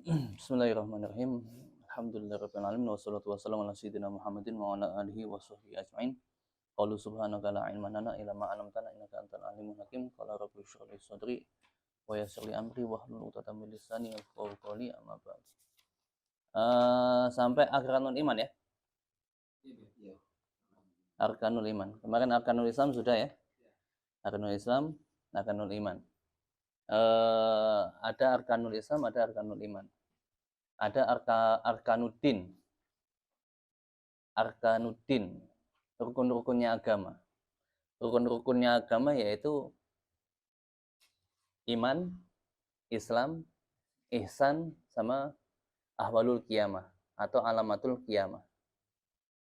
Bismillahirrahmanirrahim. Alhamdulillahirabbil alamin wassalatu wassalamu ala sayyidina Muhammadin wa ala alihi washabbihi ajmain. Qalu subhanaka la ilma lana illa ma 'allamtana innaka antal alimul hakim. Qala rabbi shrah li sadri wa yassir li amri wahlul 'uqdatam min lisani yafqahu qawli amma ba'd. Sampai arkanul iman ya. Arkanul iman. Kemarin arkanul Islam sudah ya. Arkanul Islam, arkanul iman. Ada arkanul Islam, ada arkanul iman. Ada arkanuddin, rukun-rukunnya agama. Rukun-rukunnya agama yaitu iman, Islam, ihsan, sama ahwalul qiyamah atau alamatul qiyamah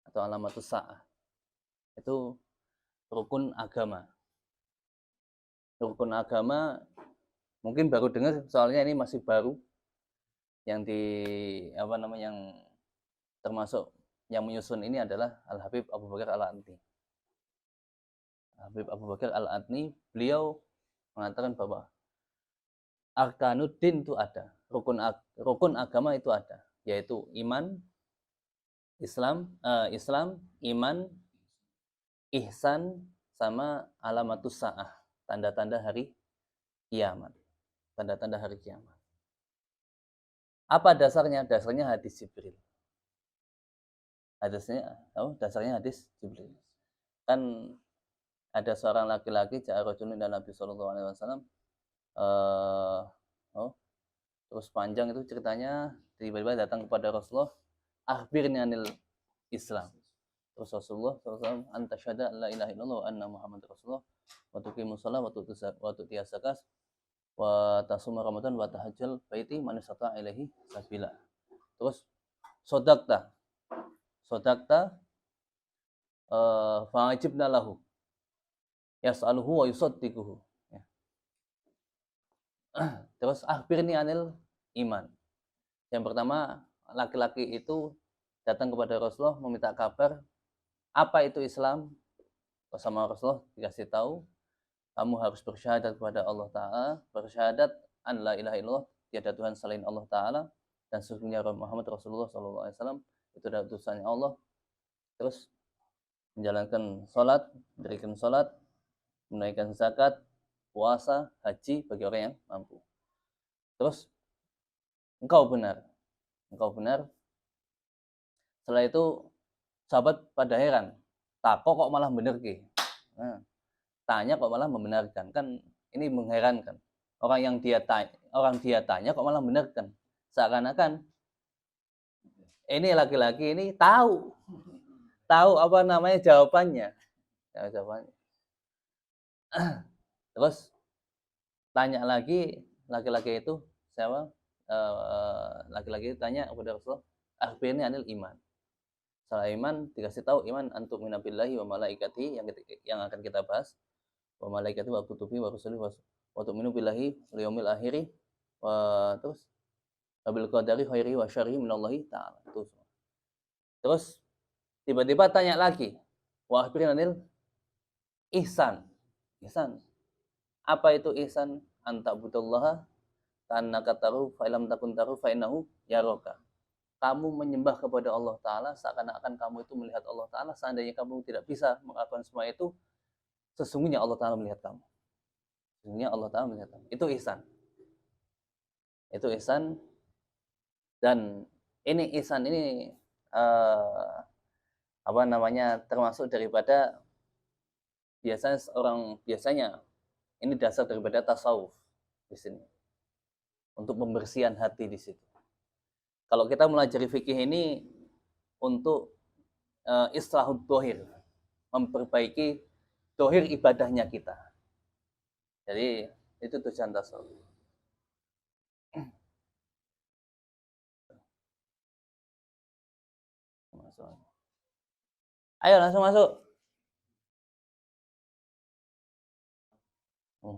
atau alamatus sa'ah. Itu rukun agama. Rukun agama mungkin baru dengar, soalnya ini masih baru yang yang termasuk yang menyusun ini adalah Al-Habib Abu Bakar Al-Adni. Habib Abu Bakar Al-Adni, beliau mengatakan bahwa arkanuddin itu ada, rukun agama itu ada, yaitu iman, Islam, iman, ihsan, sama alamatus sa'ah, tanda-tanda hari kiamat. Tanda-tanda hari kiamat. Apa dasarnya? Dasarnya hadis Jibril. Dasarnya hadis Jibril. Kan ada seorang laki-laki ja'a rajulun ila Nabi sallallahu alaihi wasallam. Terus panjang itu ceritanya, tiba-tiba datang kepada Rasulullah, akhbirni anil Islam. Terus Rasulullah SAW, anta syahada la ilaha illallah wa anna Muhammad Rasulullah wa tuqimus shalah wa tu'tiyaz zakat wa tasuma ramadan wa tahajjal baiti man istata'a ilaihi sabila. Terus sodakta fa'ajibna lahu yas'aluhu wa yusaddiquhu. Terus akhbirni anil iman. Yang pertama, laki-laki itu datang kepada Rasulullah meminta kabar apa itu Islam. Bersama Rasulullah dikasih tahu, kamu harus bersyahadat kepada Allah Ta'ala, bersyahadat an la ilaha illallah, tiada Tuhan selain Allah Ta'ala, dan sesungguhnya Muhammad Rasulullah SAW itu adalah utusannya Allah. Terus menjalankan sholat, mendirikan sholat, menunaikan zakat, puasa, haji bagi orang yang mampu. Terus engkau benar. Setelah itu sahabat pada heran, takok kok malah bener ki. Tanya kok malah membenarkan, kan ini mengherankan. Orang dia tanya kok malah benarkan. Seakan-akan ini laki-laki ini tahu apa namanya jawabannya. Terus tanya lagi laki-laki itu, siapa? Laki-laki itu tanya kepada Rasulullah, akhbirni anil iman. Setelah iman dikasih tahu, iman antum minabillahi wa malaikati, yang akan kita bahas, wa malaikati wa kutubi wa rusuli wa tu'minu billahi wal yaumil akhiri wa terus bil qadari khairi wa syarri minallahi ta'ala. Terus tiba-tiba tanya lagi, wa akhbirni anil ihsan. Apa itu ihsan? Anta budallaha kannaka taru fa illam takun taru fa innahu yaraka. Kamu menyembah kepada Allah Ta'ala seakan-akan kamu itu melihat Allah Ta'ala. Seandainya kamu tidak bisa melakukan semua itu, sesungguhnya Allah Ta'ala melihat kamu. Itu ihsan. Dan ini ihsan ini termasuk daripada biasanya ini dasar daripada tasawuf di sini. Untuk pembersihan hati di situ. Kalau kita melajari fikih ini untuk islahud dohir, memperbaiki dohir ibadahnya kita. Jadi itu tujuan tasawuf. Ayo langsung masuk.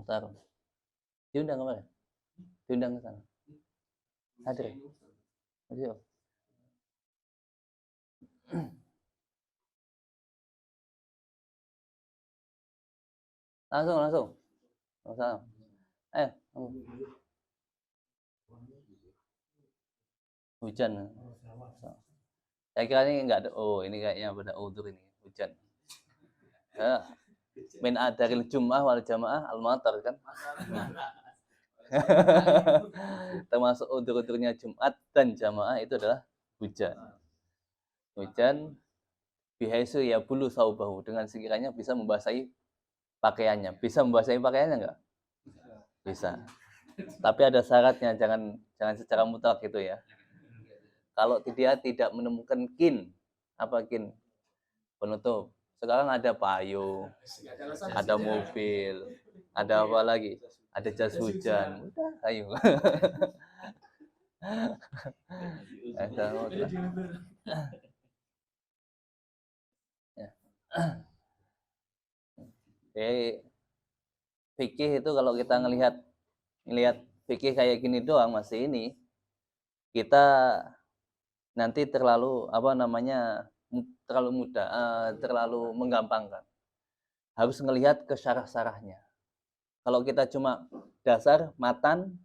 Taruh. Diundang kemarin? Diundang ke sana. Hadir. Ayo. Langsung. Ayo. Hujan. Saya kira ini enggak ada. Oh, ini kayaknya pada udzur ini, hujan. Ya, min adaril jum'ah wal jamaah al-matar kan. Termasuk udzur-udzurnya Jumat dan jamaah itu adalah hujan. Hujan bihaisu ya bulu saubahu, dengan sekiranya bisa membasahi pakaiannya. Bisa membasahi pakaiannya enggak? Bisa. Tapi ada syaratnya, jangan secara mutlak gitu ya. Kalau dia tidak menemukan kin, apa kin? Penutup. Sekarang ada payung, ada mobil, ada apa lagi? Ada jas hujan. Udah, ayo. Jadi fikih itu kalau kita ngelihat fikih kayak gini doang masih ini, kita nanti terlalu terlalu mudah, terlalu menggampangkan. Harus ngelihat ke syarah-syarahnya. Kalau kita cuma dasar matan,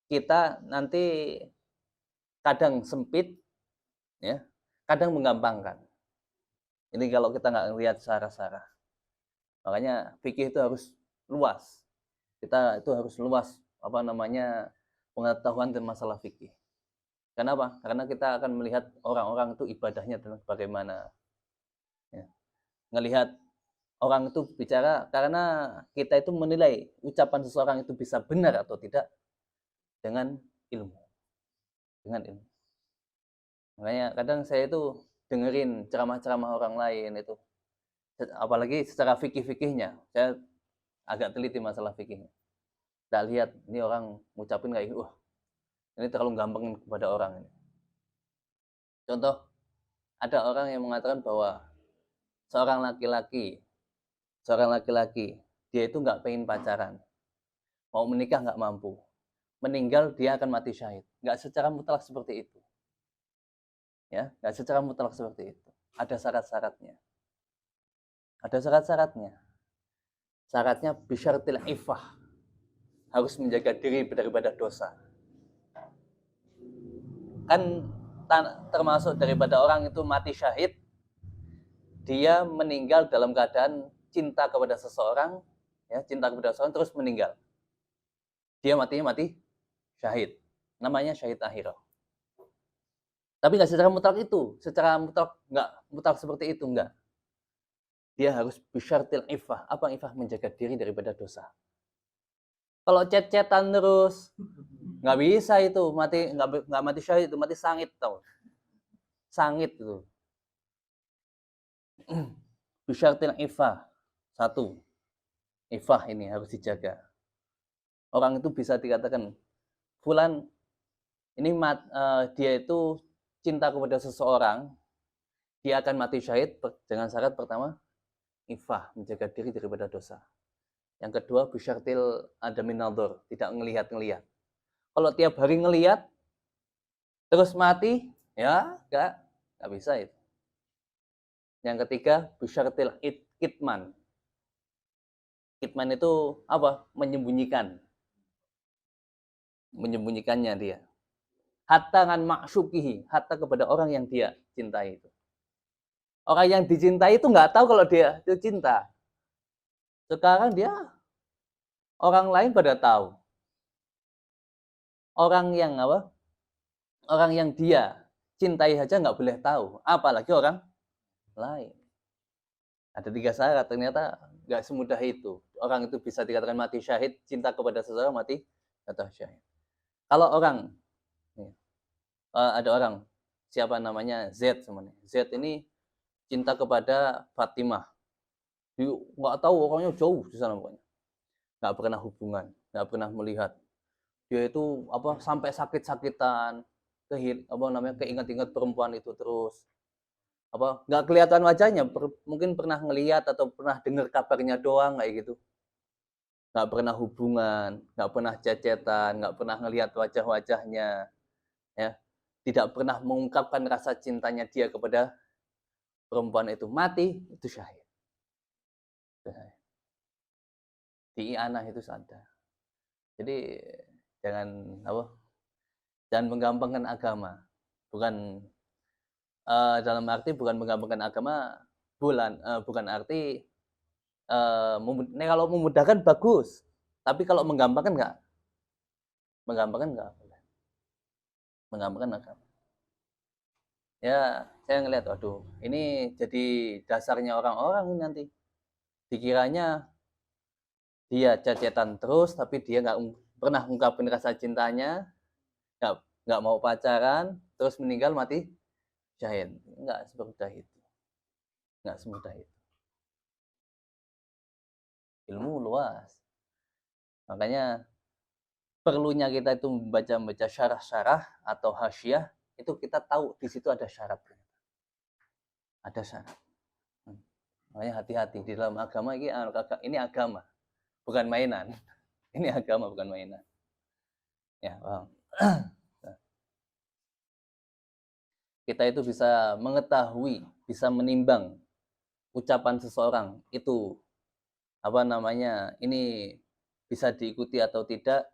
kita nanti kadang sempit, ya, kadang menggampangkan. Ini kalau kita nggak ngelihat syarah-syarah. Makanya fikih itu harus luas. Kita itu harus luas pengetahuan tentang masalah fikih. Kenapa? Karena kita akan melihat orang-orang itu ibadahnya bagaimana. Ya. Ngelihat orang itu bicara, karena kita itu menilai ucapan seseorang itu bisa benar atau tidak dengan ilmu. Makanya kadang saya itu dengerin ceramah-ceramah orang lain itu, apalagi secara fikih-fikihnya, saya agak teliti masalah fikihnya. Nggak lihat ini orang ngucapin kayak, wah ini terlalu gampang kepada orang ini. Contoh, ada orang yang mengatakan bahwa seorang laki-laki dia itu nggak pengen pacaran, mau menikah nggak mampu, meninggal dia akan mati syahid. Nggak secara mutlak seperti itu, ya, nggak secara mutlak seperti itu. Ada syarat-syaratnya. Syaratnya bisyartil ifah, harus menjaga diri daripada dosa. Kan termasuk daripada orang itu mati syahid, dia meninggal dalam keadaan cinta kepada seseorang, ya, terus meninggal. Dia matinya mati syahid. Namanya syahid akhirah. Tapi nggak secara mutlak itu, nggak mutlak seperti itu, nggak. Dia harus bisyartil ifah. Apa ifah? Menjaga diri daripada dosa. Kalau chat-chatan terus, nggak bisa itu, nggak mati syahid, itu mati sangit, tau. Sangit itu. Bisyartil ifah. Satu, ifah ini harus dijaga. Orang itu bisa dikatakan, fulan ini dia itu cinta kepada seseorang, dia akan mati syahid dengan syarat pertama, ifah, menjaga diri daripada dosa. Yang kedua, bisyartil adamin nadhar, tidak ngelihat. Kalau tiap hari ngelihat terus mati, ya nggak bisa itu. Yang ketiga, bisyartil kitman. Kitman itu apa? Menyembunyikannya dia. Hatta ngan maksyukihi, hatta kepada orang yang dia cintai itu. Orang yang dicintai itu nggak tahu kalau dia itu cinta. Sekarang dia orang lain pada tahu. Orang yang dia cintai saja nggak boleh tahu, apalagi orang lain. Ada 3 syarat, ternyata nggak semudah itu. Orang itu bisa dikatakan mati syahid, cinta kepada seseorang mati atau syahid. Kalau ada orang, siapa namanya, Z semuanya. Z ini cinta kepada Fatimah. Dia nggak tahu, orangnya jauh di sana pokoknya. Nggak pernah hubungan, nggak pernah melihat. Dia itu sampai sakit-sakitan, keinget-inget perempuan itu terus. Nggak kelihatan wajahnya, mungkin pernah ngelihat atau pernah dengar kabarnya doang kayak gitu. Nggak pernah hubungan, nggak pernah cecetan, nggak pernah ngelihat wajah-wajahnya, ya. Tidak pernah mengungkapkan rasa cintanya dia kepada perempuan itu, mati itu syahid. Di i'anah itu ada. Jadi jangan menggampangkan agama. Bukan dalam arti bukan menggabungkan agama, bukan arti kalau memudahkan bagus, tapi kalau menggampangkan enggak. Menggampangkan enggak boleh. Menggampangkan agama. Ya, saya ngelihat, waduh, ini jadi dasarnya orang-orang ini nanti. Dikiranya dia cecetan terus, tapi dia nggak pernah ungkapin rasa cintanya, nggak mau pacaran, terus meninggal mati syahid. Nggak semudah itu. Nggak semudah itu. Ilmu luas. Makanya perlunya kita itu membaca syarah-syarah atau hasyiah, itu kita tahu di situ ada syarat. Ada syarat. Makanya hati-hati di dalam agama ini agama, bukan mainan. Ini agama bukan mainan. Ya, paham. Kita itu bisa mengetahui, bisa menimbang ucapan seseorang itu ini bisa diikuti atau tidak,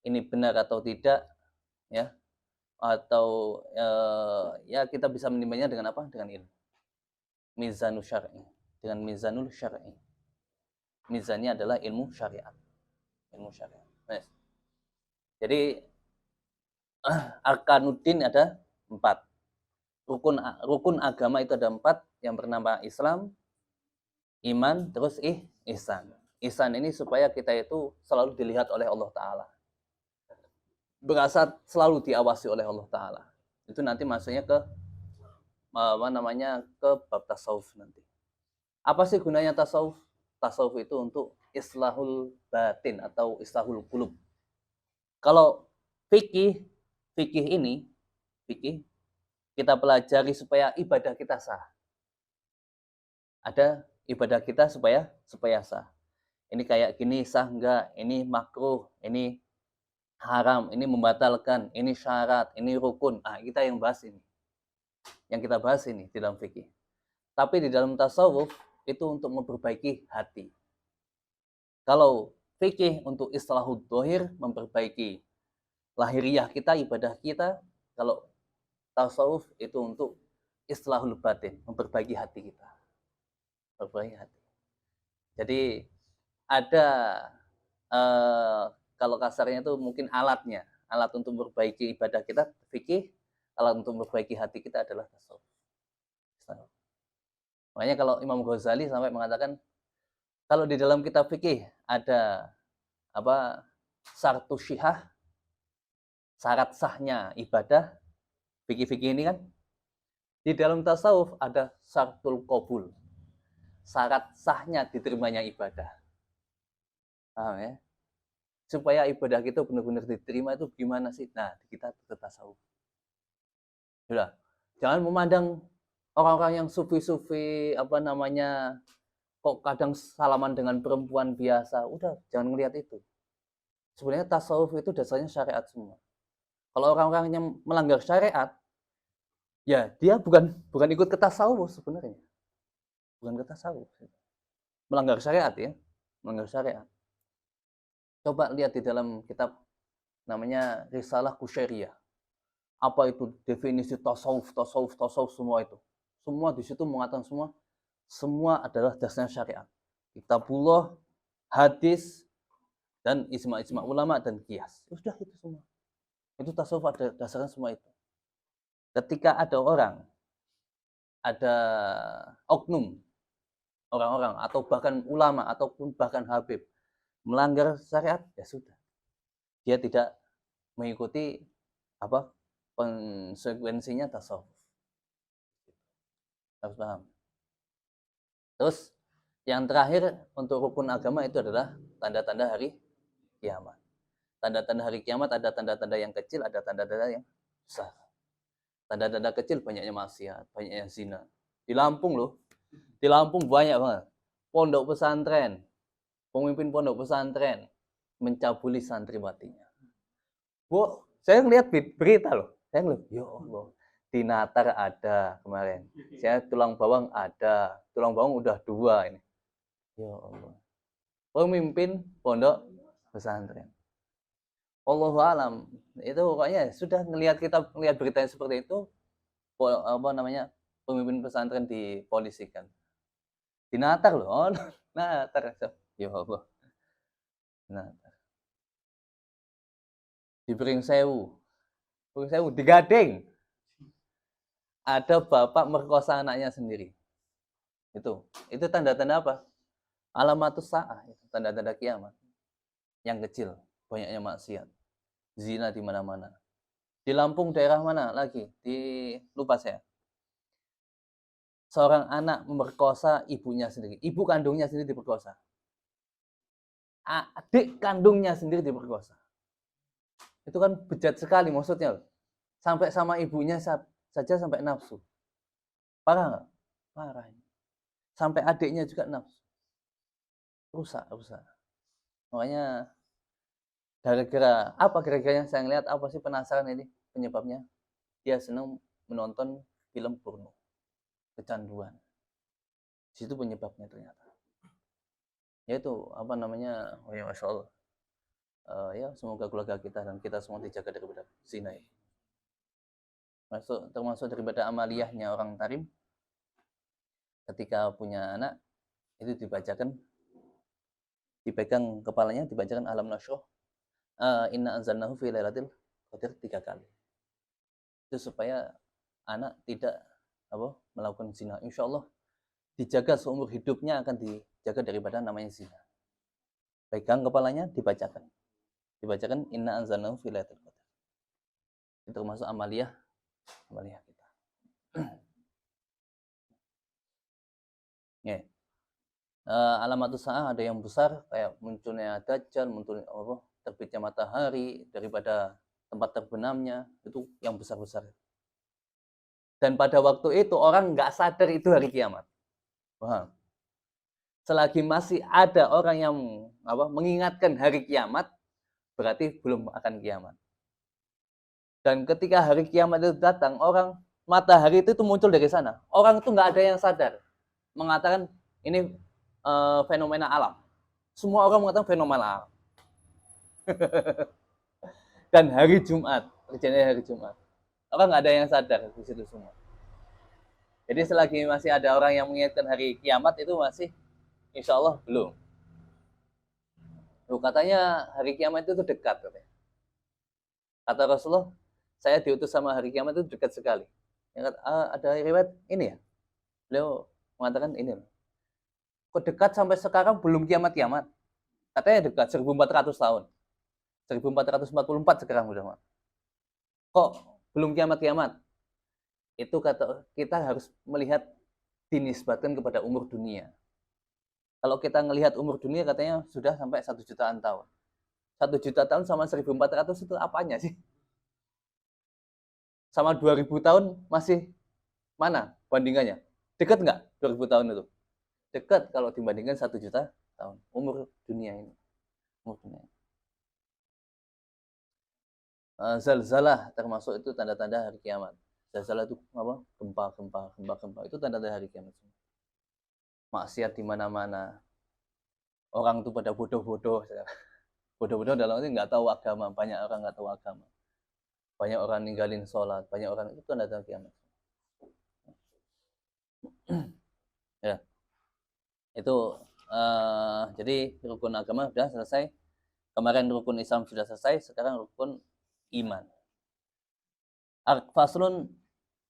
ini benar atau tidak, ya, atau ya kita bisa menimbangnya dengan apa? Dengan ilmu. Mizanul syar'i, dengan mizanul syar'i. Mizannya adalah ilmu syariat. Ilmu syariat. Yes. Jadi arkanuddin ada 4. Rukun agama itu ada 4. Yang bernama Islam, iman, terus ihsan. Ihsan ini supaya kita itu selalu dilihat oleh Allah Ta'ala. Berasa selalu diawasi oleh Allah Ta'ala. Itu nanti masuknya ke ke bab tasawuf nanti. Apa sih gunanya tasawuf? Tasawuf itu untuk islahul batin atau islahul qulub. Kalau fikih ini kita pelajari supaya ibadah kita sah. Ada ibadah kita supaya sah. Ini kayak gini sah enggak, ini makruh, ini haram, ini membatalkan, ini syarat, ini rukun. Kita yang bahas ini. Yang kita bahas ini di dalam fikih. Tapi di dalam tasawuf itu untuk memperbaiki hati. Kalau fikih untuk istilahul dhahir, memperbaiki lahiriah kita, ibadah kita. Kalau tasawuf itu untuk istilahul batin, memperbaiki hati kita. Memperbaiki hati. Jadi ada kalau kasarnya itu mungkin alatnya. Alat untuk memperbaiki ibadah kita fikih, alat untuk memperbaiki hati kita adalah tasawuf. Makanya kalau Imam Ghazali sampai mengatakan kalau di dalam kitab fikih ada syartu syihah, syarat sahnya ibadah, fikih-fikih ini kan, di dalam tasawuf ada syartul qabul, syarat sahnya diterimanya ibadah. Paham ya? Supaya ibadah kita benar-benar diterima itu gimana sih? Nah, kita tasawuf. Sudah. Jangan memandang orang-orang yang sufi-sufi kok kadang salaman dengan perempuan biasa. Udah, jangan ngelihat itu. Sebenarnya tasawuf itu dasarnya syariat semua. Kalau orang-orang yang melanggar syariat, ya dia bukan ikut ke tasawuf sebenarnya. Bukan ke tasawuf. Melanggar syariat ya. Melanggar syariat. Coba lihat di dalam kitab namanya Risalah Kusyairiyah. Apa itu definisi tasawuf semua itu. Semua di situ mengatakan semua adalah dasarnya syariat. Kitabullah, hadis, dan ijma ulama dan qiyas. Sudah itu semua. Itu tasawuf ada dasarnya semua itu. Ketika ada oknum orang-orang atau bahkan ulama ataupun bahkan habib melanggar syariat, ya sudah. Dia tidak mengikuti konsekuensinya tasawuf. Harus paham. Terus yang terakhir untuk rukun agama itu adalah tanda-tanda hari kiamat. Tanda-tanda hari kiamat ada tanda-tanda yang kecil, ada tanda-tanda yang besar. Tanda-tanda kecil banyaknya maksiat, banyaknya zina. Di Lampung loh. Di Lampung banyak banget. Pondok pesantren, pemimpin pondok pesantren mencabuli santriwatinya. Bu, saya ngeliat berita loh. Saya ngeliat, ya Allah, di Natar ada kemarin. Saya tulang bawang ada. Tulang bawang udah 2 ini. Ya Allah. Pemimpin pondok pesantren. Wallahu alam. Itu pokoknya sudah ngelihat berita yang seperti itu, apa namanya, pemimpin pesantren dipolisikan. Dinatar loh, oh, natar. Ya Allah. Nah, di Pringsewu, digading. Ada bapak merkosa anaknya sendiri. Itu tanda-tanda apa? Alamatus saah, tanda-tanda kiamat. Yang kecil, banyaknya maksiat. Zina di mana-mana. Di Lampung daerah mana lagi? Lupa saya. Seorang anak memerkosa ibunya sendiri. Ibu kandungnya sendiri diperkosa. Adik kandungnya sendiri diperkosa. Itu kan bejat sekali maksudnya. Sampai sama ibunya saja sampai nafsu. Parah nggak? Parah. Sampai adiknya juga nafsu. Rusak. Makanya gara-gara yang saya lihat apa sih, penasaran ini penyebabnya? Dia senang menonton film porno. Kecanduan. Di situ penyebabnya ternyata. Yaitu apa namanya? Oh ya, Masya Allah. Ya semoga keluarga kita dan kita semua dijaga daripada zina ini. Termasuk daripada amaliyahnya orang tarim, ketika punya anak itu dipegang kepalanya, dibacakan alam nasroh, inna anzalnahu fi lailatul qadar 3 kali. Itu supaya anak tidak melakukan zina. Insya Allah dijaga seumur hidupnya, akan dijaga daripada namanya zina. Pegang kepalanya, dibacakan inna anzalnahu fi lailatul qadar. Itu termasuk amaliyah kita. Yeah. Alamatus saah ada yang besar, kayak munculnya dajjal, terbitnya matahari daripada tempat terbenamnya, itu yang besar-besar. Dan pada waktu itu orang nggak sadar itu hari kiamat. Wah. Selagi masih ada orang yang mengingatkan hari kiamat, berarti belum akan kiamat. Dan ketika hari kiamat itu datang, matahari itu muncul dari sana. Orang itu nggak ada yang sadar, mengatakan ini fenomena alam. Semua orang mengatakan fenomena alam. Dan hari Jumat, terjadi hari Jumat. Orang nggak ada yang sadar di situ semua. Jadi selagi masih ada orang yang mengingatkan hari kiamat, itu masih insya Allah belum. Katanya hari kiamat itu dekat. Kata Rasulullah, saya diutus sama hari kiamat itu dekat sekali. Ada riwayat ini ya, beliau mengatakan ini. Kok dekat sampai sekarang belum kiamat-kiamat? Katanya dekat 1400 tahun. 1444 sekarang udah. Kok belum kiamat-kiamat? Itu kata kita harus melihat dinisbatkan kepada umur dunia. Kalau kita melihat umur dunia katanya sudah sampai 1 jutaan tahun. 1 juta tahun sama 1400 itu apanya sih? Sama 2000 tahun masih mana bandingannya? Dekat nggak 2000 tahun itu? Dekat kalau dibandingkan 1 juta tahun. Umur dunia ini. Zalzalah termasuk itu tanda-tanda hari kiamat. Zalzalah itu gempa itu tanda-tanda hari kiamat. Maksiat di mana-mana. Orang itu pada bodoh-bodoh. Bodoh-bodoh dalam arti nggak tahu agama. Banyak orang nggak tahu agama. Banyak orang ninggalin sholat. Banyak orang itu tanda-tanda kiamat. Ya. Itu jadi rukun agama sudah selesai. Kemarin rukun Islam sudah selesai. Sekarang rukun iman. Faslun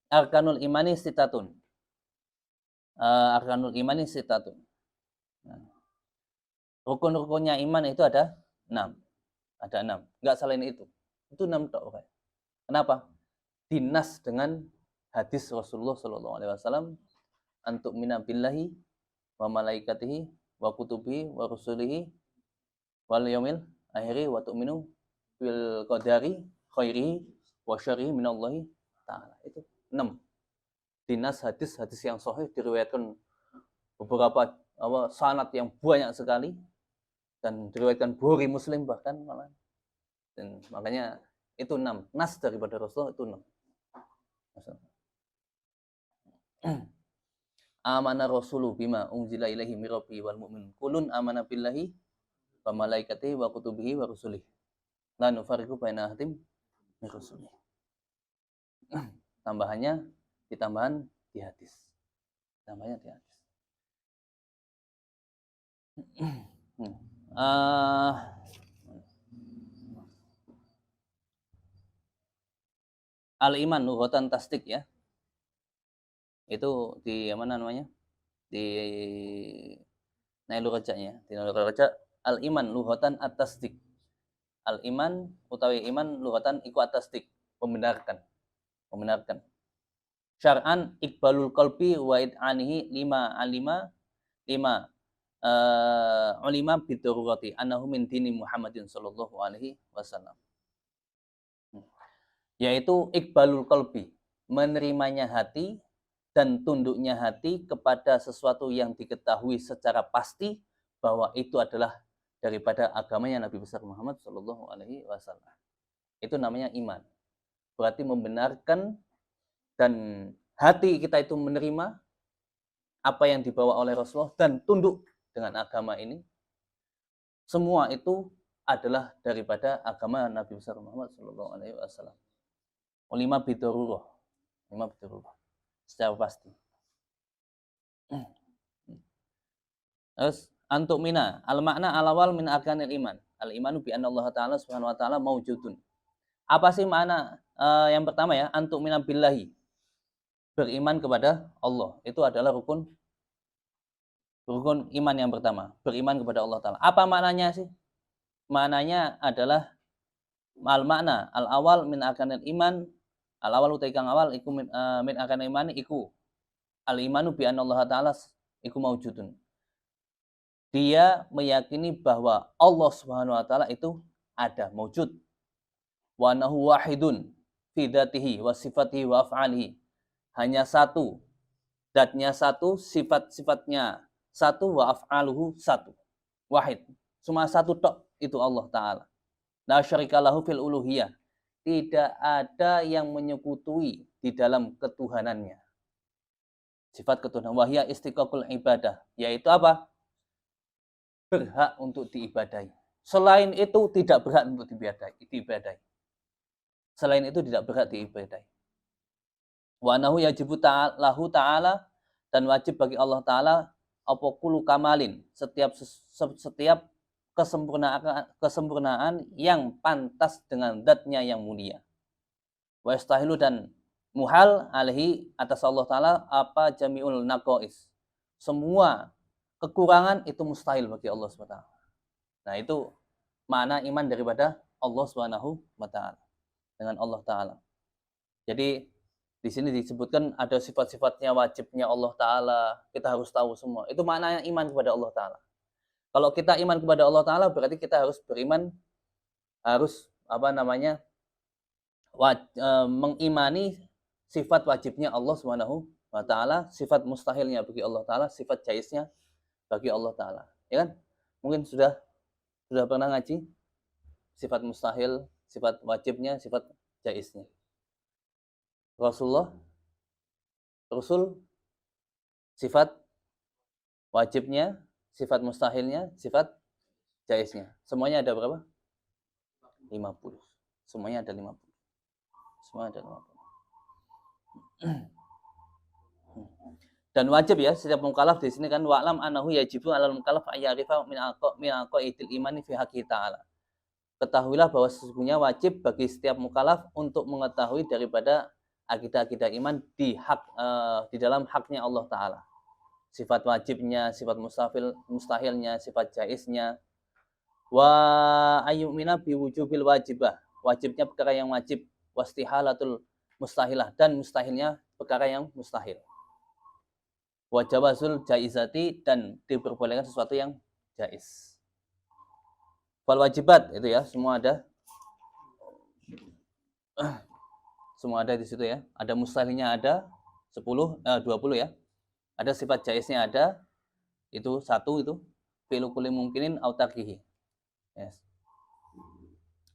arkanul imani sitatun. Arkanul imani sitatun. Rukun-rukunnya iman itu ada 6. Ada 6. Enggak selain itu. Itu 6 tok. Kenapa? Dinas dengan hadis Rasulullah SAW, antuk mina billahi wa malaikatihi wa kutubihi wa rusulihi wal yaumil akhiri wa tu'minu bil qadari khairihi wa syarrihi minallahi ta'ala. Itu 6. Dinas hadis yang sahih, diriwayatkan beberapa sanad yang banyak sekali, dan diriwayatkan Bukhari Muslim bahkan malah. Dan makanya itu 6. Nas daripada Rasulullah itu 6. Amana rasulu bima unzila ilaihi mir rabbi wal mu'minun. Kulun amana billahi wa malaikatihi wa kutubihi wa rusulihi. La nufarriqu baina ahadin min rusuli. Tambahannya ditambahan di hadis. Tambahnya di hadis. Al-iman lughatan tasdik ya. Itu di mana namanya? Di Nailul Raja-nya. Di Nailul Raja al-iman lughatan at-tasdik. Al-iman utawi iman lughatan iku at-tasdik, membenarkan. Membenarkan. Syar'an iqbalul qalbi wa id'anihi lima ulima bidarurati annahu min dini Muhammadin sallallahu alaihi wasallam. Yaitu iqbalul qalbi, menerimanya hati dan tunduknya hati kepada sesuatu yang diketahui secara pasti bahwa itu adalah daripada agamanya Nabi besar Muhammad sallallahu alaihi wasallam. Itu namanya iman. Berarti membenarkan dan hati kita itu menerima apa yang dibawa oleh Rasulullah dan tunduk dengan agama ini. Semua itu adalah daripada agama Nabi besar Muhammad sallallahu alaihi wasallam. Lima bidarurah. Secara pasti. Terus antuk mina al makna al awal min arkanil iman. Al imanu bi anna Allah taala subhanahu wa taala maujudun. Apa sih makna yang pertama ya? Antuk mina billahi. Beriman kepada Allah. Itu adalah rukun iman yang pertama. Beriman kepada Allah taala. Apa maknanya sih? Maknanya adalah al makna al awal min arkanil iman. Al awal utai kang awal iku min arkanil iman iku al imanu bi anna Allah taala iku maujudun. Dia meyakini bahwa Allah Subhanahu wa taala itu ada, maujud. Wa nahu wahidun fi dzatihi wa sifatihi wa af'alihi. Hanya satu, zatnya satu, sifat-sifatnya satu, wa af'aluhu satu. Wahid. Cuma satu tok itu Allah taala. La syarika lahu fil uluhiyah. Tidak ada yang menyekutui di dalam ketuhanannya. Sifat ketuhanan wahya istiqaqul ibadah, yaitu apa? Berhak untuk diibadahi. Selain itu tidak berhak untuk diibadahi. Selain itu tidak berhak diibadahi. Wa nahu yajibu lahu ta'ala, dan wajib bagi Allah taala apa kullu kamalin, setiap kesempurnaan yang pantas dengan zatnya yang mulia. Wa yastahilu, dan muhal alaihi atas Allah taala apa jami'ul naqais. Semua kekurangan itu mustahil bagi Allah SWT. Nah, itu makna iman daripada Allah SWT dengan Allah Ta'ala. Jadi di sini disebutkan ada sifat-sifatnya, wajibnya Allah Ta'ala. Kita harus tahu semua. Itu maknanya iman kepada Allah Ta'ala. Kalau kita iman kepada Allah Ta'ala, berarti kita harus beriman, harus mengimani sifat wajibnya Allah SWT, sifat mustahilnya bagi Allah Ta'ala, sifat jaiznya bagi Allah Ta'ala. Ya kan? Mungkin sudah pernah ngaji sifat mustahil, sifat wajibnya, sifat jaiznya. Rasul, sifat wajibnya, sifat mustahilnya, sifat jaiznya. Semuanya ada berapa? 50. Semuanya ada 50. Semua ada 50. Dan wajib ya setiap mukallaf di sini kan wa'lam annahu yajibu 'alal mukallaf ayyarifa min aqaidil imani fi haqqi ta'ala. Ketahuilah bahwa sesungguhnya wajib bagi setiap mukallaf untuk mengetahui daripada akidah-akidah iman di dalam haknya Allah taala. Sifat wajibnya, sifat mustahilnya, sifat jaiznya. Wa ayyumina biwujubil wajibah. Wajibnya perkara yang wajib, wastihalatul mustahilah, dan mustahilnya perkara yang mustahil. Wajawazul jaizati, dan diperbolehkan sesuatu yang jaiz. Fal wajibat itu ya, semua ada. Semua ada di situ ya. Ada mustahilnya ada 20 ya. Ada sifat jaiznya ada, itu satu itu fi'lu kulli mungkinin au tarkihi. Yes.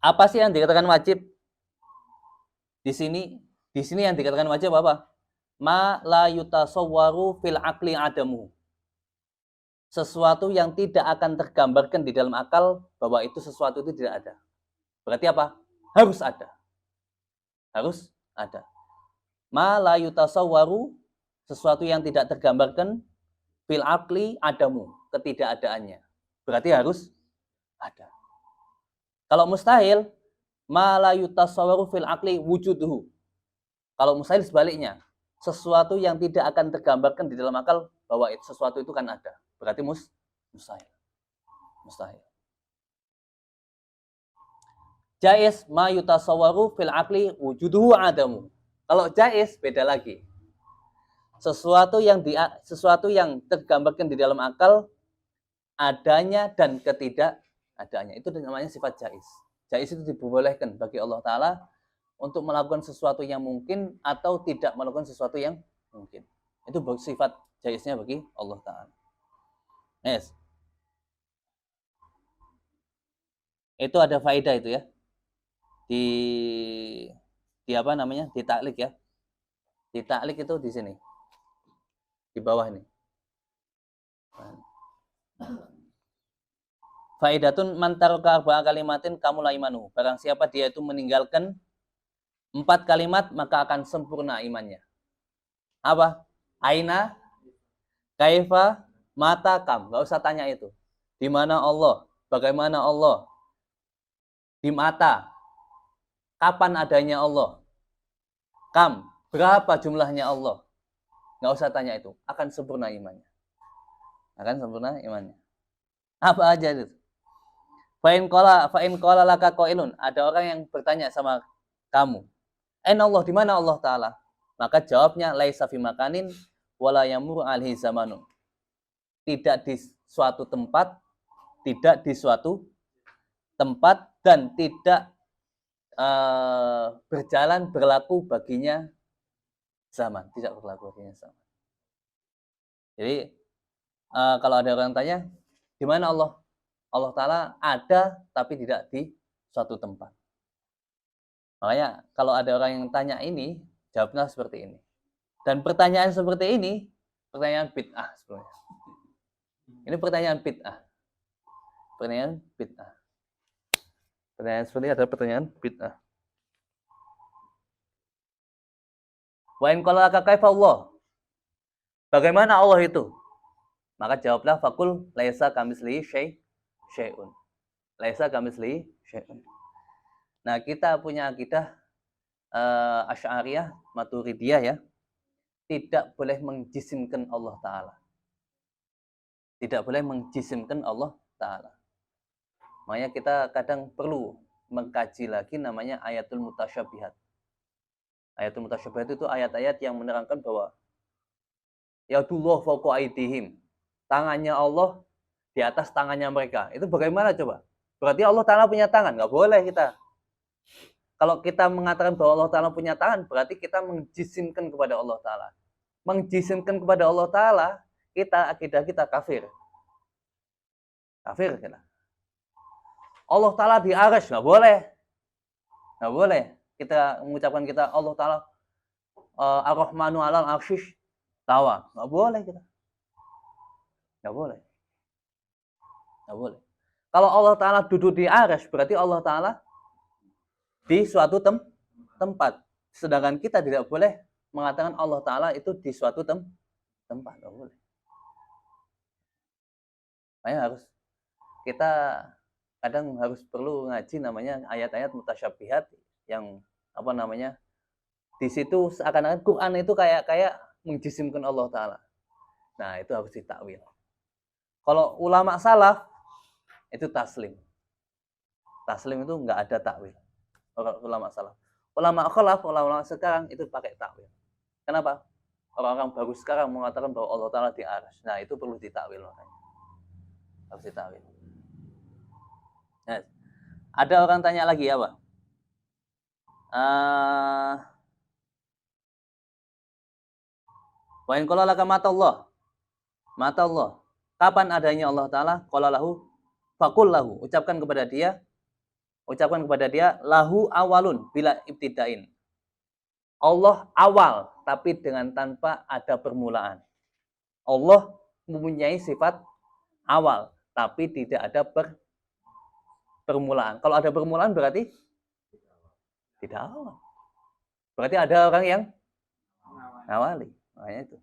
Apa sih yang dikatakan wajib? Di sini yang dikatakan wajib apa? Ma la yutasawwaru fil aqli adamu. Sesuatu yang tidak akan tergambarkan di dalam akal bahwa itu sesuatu itu tidak ada. Berarti apa? Harus ada. Harus ada. Ma la yutasawwaru, sesuatu yang tidak tergambarkan, fil aqli adamu, ketidakadaannya. Berarti harus ada. Kalau mustahil, ma la yutasawwaru fil aqli wujuduhu. Kalau mustahil sebaliknya, sesuatu yang tidak akan tergambarkan di dalam akal bahwa sesuatu itu kan ada. Berarti mustahil. Mustahil. Jaiz ma yutasawwaru fil aqli wujuduhu adamu. Kalau jaiz beda lagi. Sesuatu yang tergambarkan di dalam akal adanya dan ketidakadanya. Itu namanya sifat jaiz. Jaiz itu dibolehkan bagi Allah Ta'ala untuk melakukan sesuatu yang mungkin atau tidak melakukan sesuatu yang mungkin. Itu sifat jaiznya bagi Allah Ta'ala. Yes. Itu ada faedah itu ya. Di apa namanya? Di taklik ya. Di taklik itu di sini. Di bawah ini. Faidatun man taraka arba'a kalimatin kamula imanu. Barang siapa dia itu meninggalkan 4 kalimat maka akan sempurna imannya. Apa? Aina, kaifa, mata, kam. Enggak usah tanya itu. Di mana Allah? Bagaimana Allah? Di mata. Kapan adanya Allah? Kam, berapa jumlahnya Allah? Nggak usah tanya itu. Akan sempurna imannya. Akan sempurna imannya. Apa aja itu? Fa'in qala laka qailun. Ada orang yang bertanya sama kamu. Aina Allah, di mana Allah Ta'ala? Maka jawabnya, laisa fi makanin wala yamuru alaihi zamanu. Tidak di suatu tempat, tidak di suatu tempat, dan tidak berlaku baginya zaman, tidak berlaku baginya zaman. Jadi kalau ada orang tanya, di mana Allah? Allah Ta'ala ada tapi tidak di suatu tempat. Makanya kalau ada orang yang tanya ini, jawabnya seperti ini. Dan pertanyaan seperti ini, pertanyaan bid'ah sebenarnya. Ini pertanyaan bid'ah. Pertanyaan bid'ah. Pertanyaan seperti ini adalah pertanyaan bid'ah. Wa in qala laka kaifa Allah? Bagaimana Allah itu? Maka jawablah faqul laisa kamitslihi syai'un. Laisa kamitslihi syai'un. Nah, kita punya akidah Asy'ariyah, Maturidiyah ya. Tidak boleh menjisimkan Allah Ta'ala. Tidak boleh menjisimkan Allah Ta'ala. Makanya kita kadang perlu mengkaji lagi namanya ayatul mutasyabihat. Ayatul mutasyabihat itu ayat-ayat yang menerangkan bahwa yadullah fawqa aydihim. Tangannya Allah di atas tangannya mereka. Itu bagaimana coba? Berarti Allah Ta'ala punya tangan? Nggak boleh kita. Kalau kita mengatakan bahwa Allah Ta'ala punya tangan, berarti kita menjisimkan kepada Allah Ta'ala. Menjisimkan kepada Allah Ta'ala, akidah kita kafir. Kafir kita. Allah Ta'ala di arsy, nggak boleh. Nggak boleh. Kita mengucapkan Allah Ta'ala ar-Rahmanu 'alal arsy tawa. Nggak boleh kita. Nggak boleh. Nggak boleh. Kalau Allah Ta'ala duduk di arsy, berarti Allah Ta'ala di suatu tempat. Sedangkan kita tidak boleh mengatakan Allah Ta'ala itu di suatu tempat. Nggak boleh. Makanya kita kadang harus perlu ngaji namanya ayat-ayat mutasyabihat yang apa namanya, di situ seakan-akan Quran itu kayak menjisimkan Allah Ta'ala. Nah, itu harus ditakwil. Kalau ulama salaf itu taslim. Taslim itu nggak ada takwil. Ulama salaf. Ulama khalaf, ulama sekarang itu pakai takwil. Kenapa? Orang-orang baru sekarang mengatakan bahwa Allah Ta'ala di arsy. Nah, itu perlu ditakwil makanya. Harus ditakwil. Nah, ada orang tanya lagi apa? Wa in qala laka mata Allah. Mata Allah. Kapan adanya Allah Ta'ala? Qala lahu faqul lahu. Ucapkan kepada dia lahu awalun bila ibtidain. Allah awal tapi dengan tanpa ada permulaan. Allah mempunyai sifat awal tapi tidak ada permulaan. Kalau ada permulaan berarti tidak awal. Berarti ada orang yang ngawali. Makanya itu.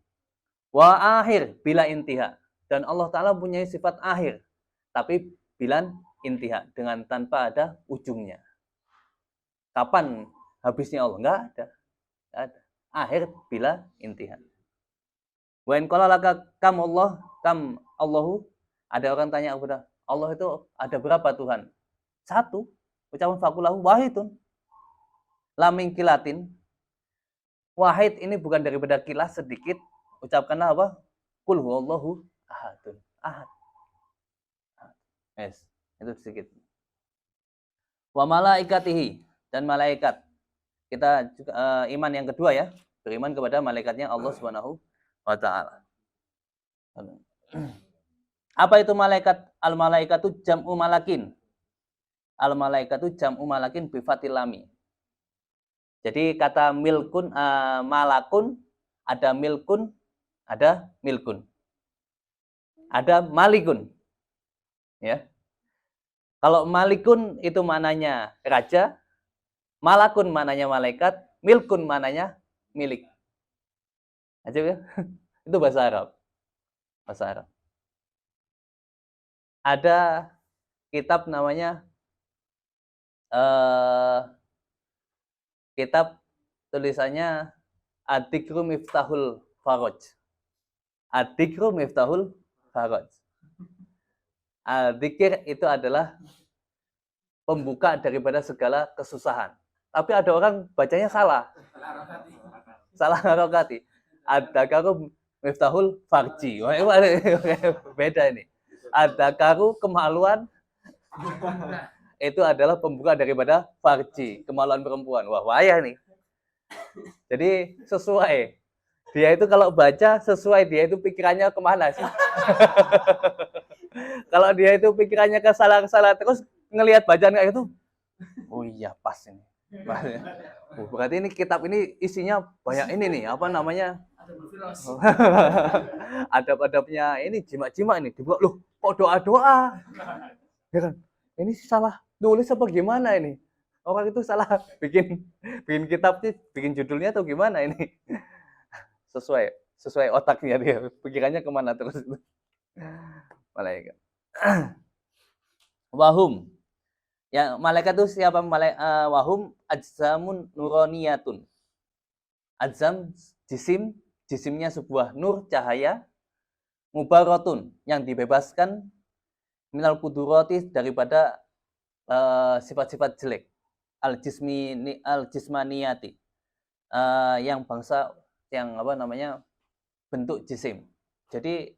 Wa akhir bila intiha. Dan Allah Ta'ala punya sifat akhir. Tapi bila intiha. Dengan tanpa ada ujungnya. Kapan habisnya Allah? Enggak ada. Enggak ada. Akhir bila intiha. Wa in qala laka kam Allah, kam Allahu. Ada orang tanya kepada Allah itu ada berapa Tuhan? Satu. Ucapan fakulahu wahidun. Laming kilatin. Wahid ini bukan daripada kilas sedikit. Ucapkanlah apa? Qul huwallahu ahadun. Ahad. Yes, itu sedikit. Wa malaikatihi, dan malaikat. Kita juga, iman yang kedua ya, beriman kepada malaikatnya Allah Subhanahu wa taala. Apa itu malaikat? Al malaikatu jam'u malakin. Al malaikatu jam'u malakin bi fathil lami. Jadi kata milkun, malakun, ada milkun, ada milkun. Ada malikun. Ya. Kalau malikun itu mananya raja, malakun mananya malaikat, milkun mananya milik. Aja ya? Itu bahasa Arab. Bahasa Arab. Ada kitab namanya kitab tulisannya Ad-Dikru Miftahul Faraj. Ad-Dikru Miftahul Faraj. Al-Dzikir itu adalah pembuka daripada segala kesusahan. Tapi ada orang bacanya salah. Salah harokati. Ad-Dzakaru Miftahul Farji. Beda ini. Ad-Dzakaru kemaluan itu adalah pembuka daripada farji, kemaluan perempuan. Wah, wayah nih. Jadi sesuai. Dia itu kalau baca sesuai, dia itu pikirannya kemana sih? Kalau dia itu pikirannya ke salah terus ngelihat bacaan kayak itu, oh iya pas ini. Berarti ini kitab ini isinya banyak ini nih, apa namanya? Adab-adabnya ini jimat-jimat ini. Dibuat loh, kok doa-doa? Ya kan? Ini salah nulis apa gimana ini? Orang itu salah bikin kitab sih, bikin judulnya atau gimana ini? Sesuai otaknya dia, pikirannya kemana terus itu. Malaikat. Wahum. Ya, malaikat itu siapa? Wahum ajzamun nuroniyatun. Ajzam jisimnya sebuah nur cahaya mubaratun yang dibebaskan minal kudurati daripada sifat-sifat jelek al-jismaniyati yang bangsa yang apa namanya bentuk jisim. Jadi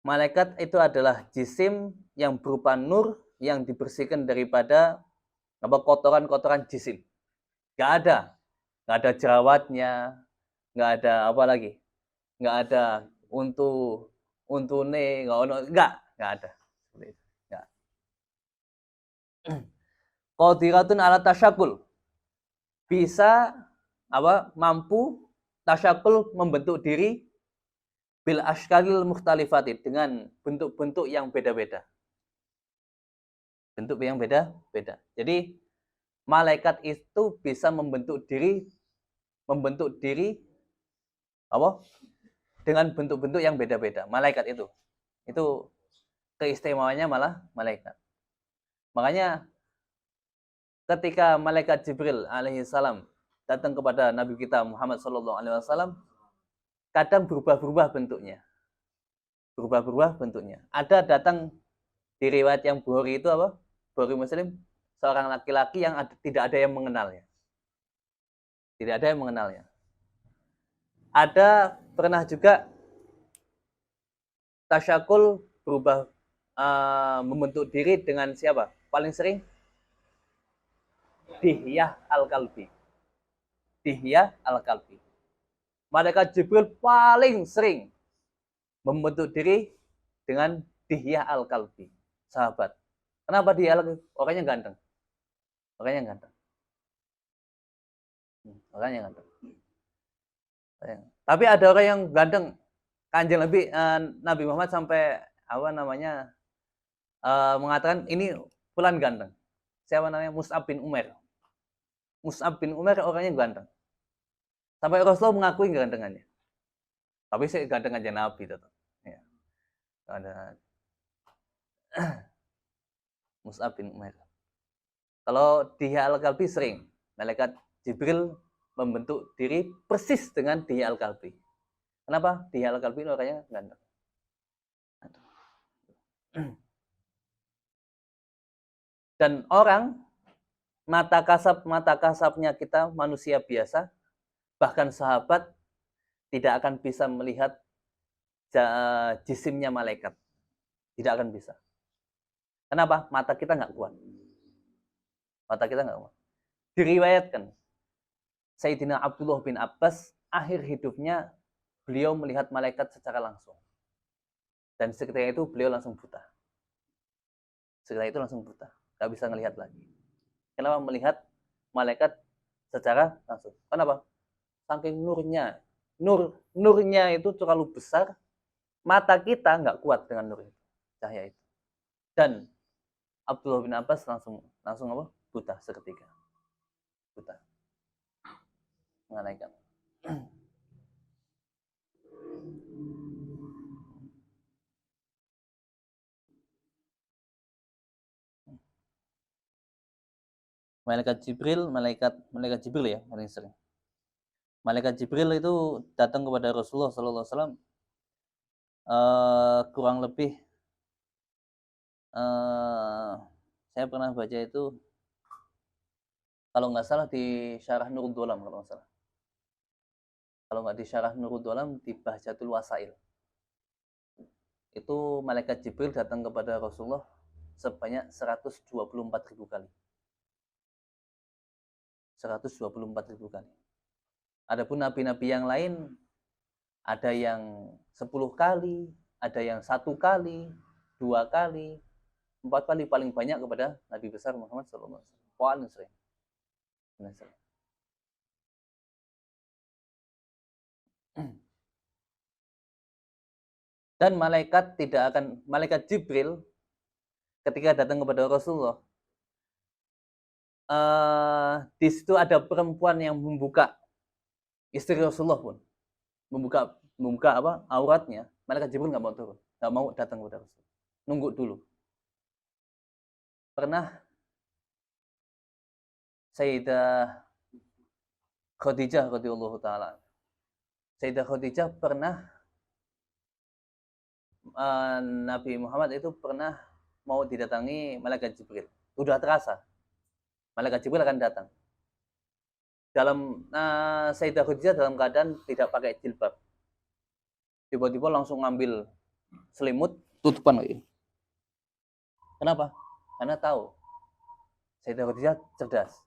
malaikat itu adalah jisim yang berupa nur yang dibersihkan daripada apa kotoran-kotoran jisim. Nggak ada jerawatnya, nggak ada apa lagi, nggak ada untune, nggak ada. Nggak. Qadiratun ala tasyakul, bisa apa mampu tasyakul membentuk diri bil ashkalil mukhtalifati dengan bentuk-bentuk yang beda-beda. Bentuk yang beda-beda. Jadi malaikat itu bisa membentuk diri apa? Dengan bentuk-bentuk yang beda-beda. Malaikat itu keistimewaannya malah malaikat. Makanya ketika malaikat Jibril alaihi salam datang kepada Nabi kita Muhammad sallallahu alaihi wasallam, kadang berubah-ubah bentuknya. Ada datang di riwayat yang Bukhari itu apa? Bukhari Muslim, seorang laki-laki yang tidak ada yang mengenalnya. Tidak ada yang mengenalnya. Ada pernah juga tasyakul berubah membentuk diri dengan siapa? Paling sering Dihyah al-Kalbi. Dihyah al-Kalbi. Malaikat Jibril paling sering membentuk diri dengan Dihyah al-Kalbi, sahabat. Kenapa dia orangnya ganteng? Orangnya ganteng. Tapi ada orang yang ganteng, Kanjeng Nabi Muhammad sampai apa namanya mengatakan ini Fulan ganteng. Siapa namanya? Mus'ab bin Umair. Mus'ab bin Umair orangnya ganteng. Sampai Rasulullah mengakui kegantengannya. Tapi saya ganteng aja Nabi tetap. Ya. Ada Mus'ab bin Umair. Kalau Dihya al-Kalbi sering. Malaikat Jibril membentuk diri persis dengan Dihya al-Kalbi. Kenapa? Dihya al-Kalbi ini orangnya ganteng. Dan orang mata kasapnya kita manusia biasa, bahkan sahabat tidak akan bisa melihat jisimnya malaikat. Tidak akan bisa. Kenapa? Mata kita nggak kuat. Mata kita nggak kuat. Diriwayatkan, Sayyidina Abdullah bin Abbas akhir hidupnya beliau melihat malaikat secara langsung. Dan seketika itu beliau langsung buta. Seketika itu langsung buta. Nggak bisa ngelihat lagi. Kenapa? Melihat malaikat secara langsung. Kenapa? Saking nurnya. Nurnya itu terlalu besar. Mata kita nggak kuat dengan nur itu. Cahaya itu. Dan Abdullah bin Abbas langsung apa? Buta seketika. Buta. Malaikat. Malaikat Jibril ya paling sering. Malaikat Jibril itu datang kepada Rasulullah SAW kurang lebih saya pernah baca itu kalau nggak salah di Syarah Nurul Dolam kalau nggak salah. Kalau nggak di Syarah Nurul Dolam di Bahjatul Wasail. Itu malaikat Jibril datang kepada Rasulullah sebanyak 124.000 kali. 124.000 kali. Adapun nabi-nabi yang lain ada yang 10 kali, ada yang 1 kali, 2 kali, 4 kali, paling banyak kepada Nabi besar Muhammad SAW. Paling sering. Dan malaikat Jibril ketika datang kepada Rasulullah, di situ ada perempuan yang membuka, istri Rasulullah pun membuka apa auratnya. Malaikat Jibril nggak mau turun, nggak mau datang kepada Rasulullah, nunggu dulu. Pernah Sayyidah Khadijah radhiyallahu taala, Sayyidah Khadijah pernah Nabi Muhammad itu pernah mau didatangi malaikat Jibril. Sudah terasa malaikat Jibril akan datang. Dalam Sayyidah Khadijah dalam keadaan tidak pakai jilbab. Tiba-tiba langsung ngambil selimut, tutupan lagi. Kenapa? Karena tahu Sayyidah Khadijah cerdas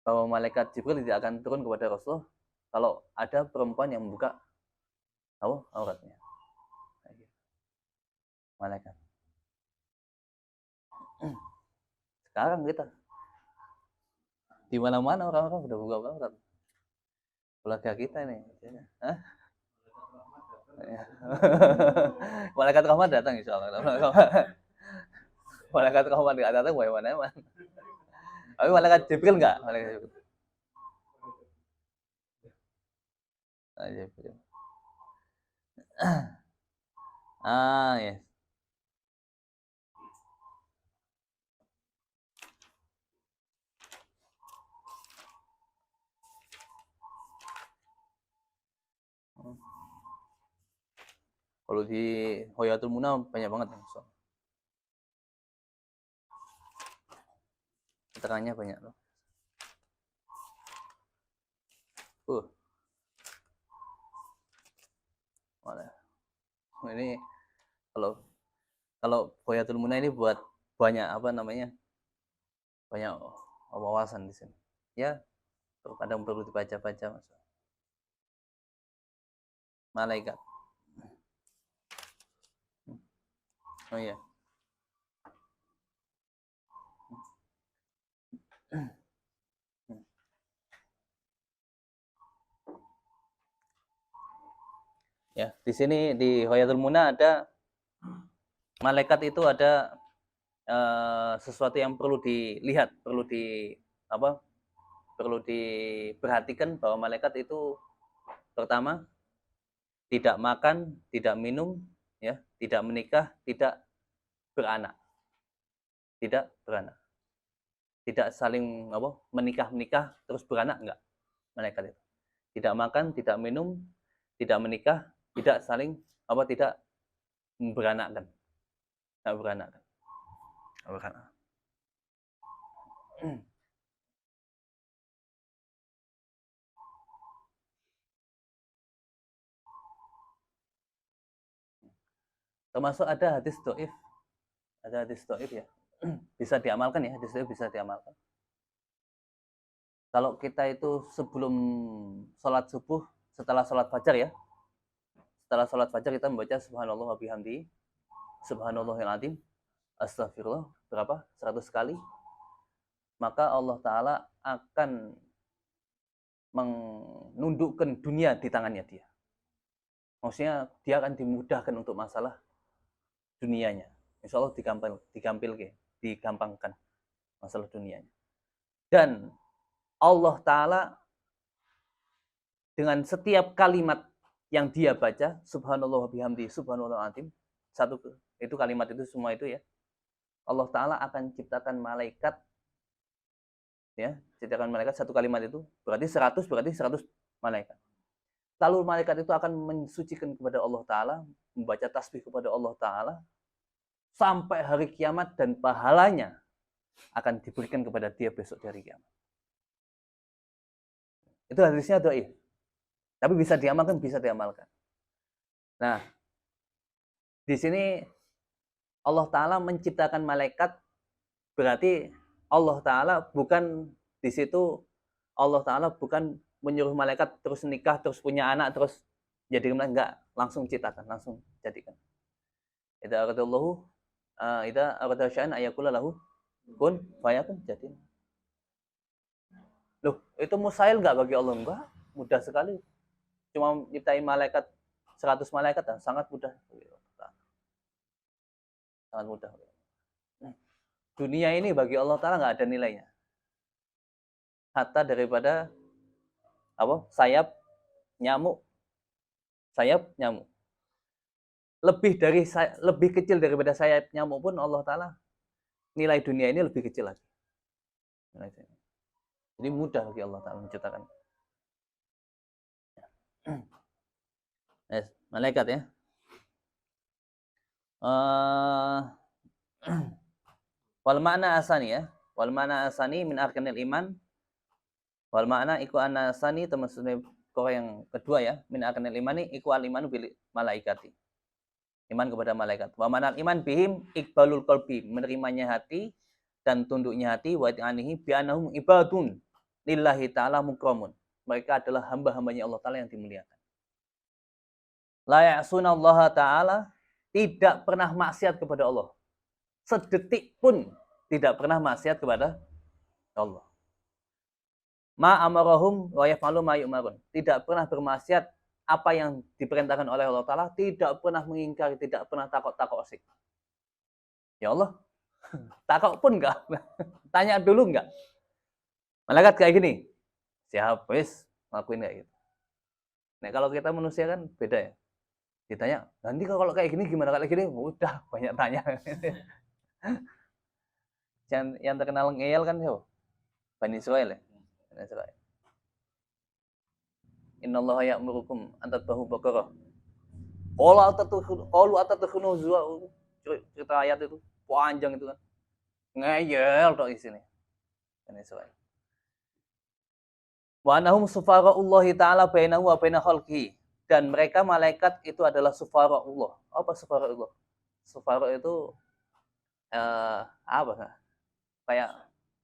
bahwa malaikat Jibril tidak akan turun kepada Rasulullah kalau ada perempuan yang membuka auratnya. Malaikat. Sekarang kita di mana-mana orang-orang udah buka aurat. Keluarga kita nih. Hah? Malaikat rahmat datang insya Allah. Malaikat rahmat nggak datang bagaimana? Tapi malaikat Jibril nggak? Malaikat Jibril. Jibril. Yes. Kalau di Hoyatul Muna banyak banget. Keterangannya banyak loh. Ini kalau Hoyatul Muna ini buat banyak banyak wawasan di sini. Ya, kadang perlu dibaca-baca. Malaikat. Oh iya. Ya, di sini di Hoyatul Muna ada malaikat itu ada sesuatu yang perlu dilihat, perlu diperhatikan bahwa malaikat itu pertama tidak makan, tidak minum, ya, tidak menikah, tidak beranak, tidak saling menikah terus beranak, enggak. Malaikat itu tidak makan, tidak minum, tidak menikah, tidak saling tidak beranakkan, tidak beranakkan. Termasuk ada hadis doif ya, bisa diamalkan ya, hadis doif bisa diamalkan. Kalau kita itu sebelum sholat subuh, setelah sholat fajar ya, setelah sholat fajar kita membaca subhanallah wa bihamdi, subhanallahil azim, astagfirullah berapa? 100 kali. Maka Allah Ta'ala akan menundukkan dunia di tangannya dia. Maksudnya dia akan dimudahkan untuk masalah dunianya. Insya Allah digampangkan masalah dunianya. Dan Allah Ta'ala dengan setiap kalimat yang dia baca, subhanallah bihamdi, subhanallah azim, satu itu kalimat itu semua itu ya, Allah Ta'ala akan ciptakan malaikat, ya, ciptakan malaikat satu kalimat itu, berarti 100 malaikat. Lalu malaikat itu akan mensucikan kepada Allah Ta'ala, membaca tasbih kepada Allah Ta'ala, sampai hari kiamat, dan pahalanya akan diberikan kepada dia besok dari kiamat. Itu hadisnya dhaif. Tapi bisa diamalkan. Nah, di sini Allah Ta'ala menciptakan malaikat, berarti Allah Ta'ala bukan di situ, Allah Ta'ala bukan menyuruh malaikat terus nikah, terus punya anak, terus jadi enggak, langsung ciptakan, langsung jadikan. Idza aradallahu idza arada syai'an ayakula lahu kun fayakun, jadi. Loh, itu mustahil enggak bagi Allah? Enggak, mudah sekali. Cuma nyiptain malaikat 100 malaikat, sangat mudah. Sangat mudah. Dunia ini bagi Allah Ta'ala nggak ada nilainya. Hatta daripada sayap nyamuk. Lebih kecil daripada sayap nyamuk pun Allah Ta'ala nilai dunia ini lebih kecil lagi. Jadi mudah bagi Allah Ta'ala menciptakan. Malaikat ya. Wal makna asani ya. Wal makna asani min arkanil iman. Wal makna iku anna asani termasuk yang kedua ya. Min arkanil imani iku al imanu bil malaikati. Iman kepada malaikat. Wa manal iman bihim iqbalul qalbi, menerimanya hati dan tunduknya hati, wa ta'anihi bi annahum ibadun lillahi ta'ala mukramun. Mereka adalah hamba-hambanya Allah Ta'ala yang dimuliakan. La ya'sunallaha ta'ala, tidak pernah maksiat kepada Allah. Sedetik pun tidak pernah maksiat kepada Allah. Ma amarahum wa yaf'alu ma yu'marun. Tidak pernah bermaksiat apa yang diperintahkan oleh Allah Ta'ala, tidak pernah mengingkari, tidak pernah takut sih. Ya Allah, takut pun enggak. Tanya dulu enggak. Malaikat kayak gini, siap, wis, ngelakuin kayak gitu. Nah, kalau kita manusia kan beda ya. Ditanya, nanti kalau kayak gini gimana, kayak gini, udah banyak tanya. Yang terkenal ngeyel kan siapa? Bani Israel ya. Bani Israel. Innallaha ya'murukum an tadbahu baqarah. Qalu atatakhunu zua, cerita ayat itu panjang itu kan. Ngeyel tok isine. Bani Israel. Wa annahum sufara'ullahi ta'ala bainahu wa baina khalqihi. Dan mereka malaikat itu adalah sufara'ullah. Apa sufara'ullah? Sufara' itu kayak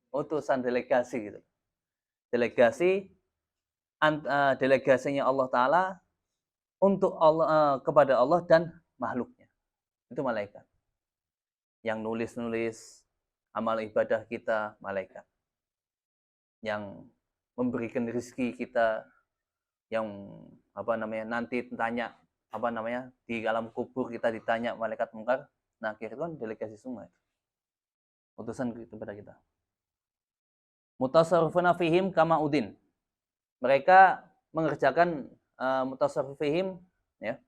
utusan delegasi gitu. Delegasinya Allah Ta'ala untuk Allah, kepada Allah dan makhluknya. Itu malaikat. Yang nulis amal ibadah kita, malaikat. Yang memberikan rezeki kita, yang nanti tanya di alam kubur kita ditanya malaikat mungkar, nakir itu kan delegasi semua. utusan kepada kita. Mutasarrifuna fihim kama udin. Mereka mengerjakan mutasarrif fihim, ya.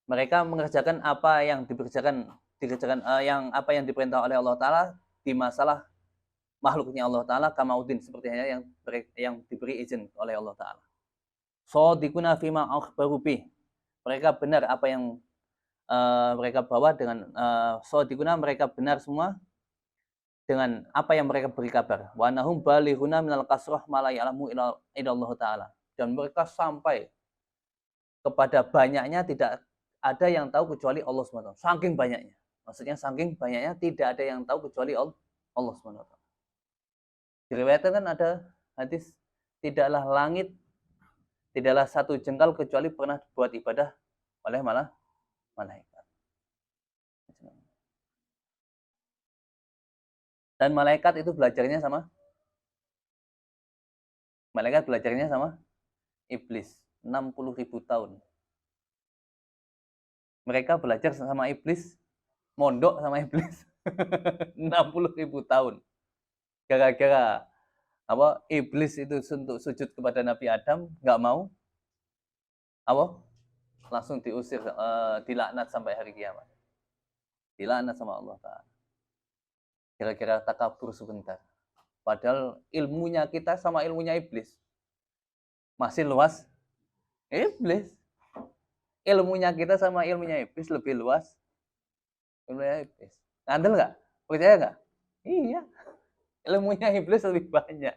Mereka mengerjakan apa yang dikerjakan yang apa yang diperintah oleh Allah Ta'ala di masalah makhluknya Allah Ta'ala kama udin, seperti yang diberi izin oleh Allah Ta'ala. Shadiquna fima akhbaru bih. Mereka benar apa yang mereka bawa dengan shadiquna, mereka benar semua dengan apa yang mereka beri kabar. Wa nahum balighuna minal kasrah ma la ya'lamu illa Allah Ta'ala. Dan mereka sampai kepada banyaknya tidak ada yang tahu kecuali Allah SWT. Saking banyaknya. Maksudnya saking banyaknya tidak ada yang tahu kecuali Allah SWT. Diriwayatkan kan ada hadis, tidaklah langit, tidaklah satu jengkal kecuali pernah dibuat ibadah oleh malaikat. Dan malaikat itu belajarnya sama iblis 60.000 tahun. Mereka belajar sama iblis, mondok sama iblis 60.000 tahun. Gara-gara apa? Iblis itu untuk sujud kepada Nabi Adam nggak mau, apa? Langsung diusir, dilaknat sampai hari kiamat. Dilaknat sama Allah Ta'ala. Kira-kira takabur sebentar. Padahal ilmunya kita sama ilmunya iblis masih luas. Iblis. Ilmunya kita sama ilmunya iblis lebih luas. Ilmunya iblis. Ngandel nggak? Percaya nggak? Iya. Ilmunya iblis lebih banyak.